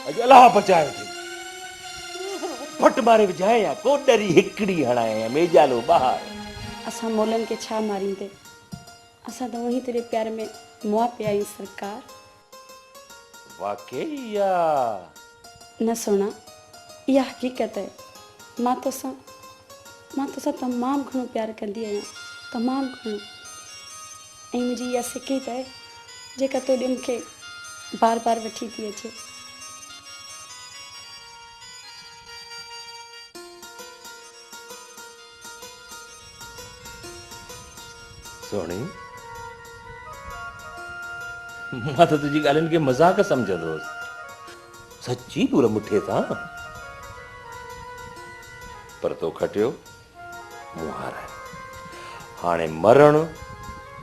अॼु अलाह बचाए थी फट मारे विझाए या को डरी हिकड़ी हणाए या मेजालो ॿाहिरि। असां मोलनि खे छा मारींदे, असां त वहीं तेरे प्यार में मुआ पिया आहियूं सरकार। वाकई या न सोना, इहा हक़ीक़त आहे। मां तोसां तमामु घणो प्यार कंदी आहियां, तमामु घणो। ऐं मुंहिंजी इहा सिकीत आहे जेका तोॾे मूंखे बार बार वठी थी अचे। सोणी, मां त तुंहिंजी ॻाल्हियुनि खे मज़ाक सम्झंदोसि, सची पूरा मुठे था। पर तो खटियो मूं हारायो। हाणे मरण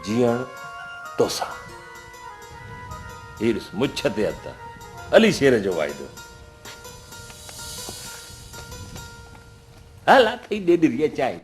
जीअण तोसां। हीर मुछ ते हथ अली शेर जो वाइदो। हल अथई ॾेढ रीअ चांहि।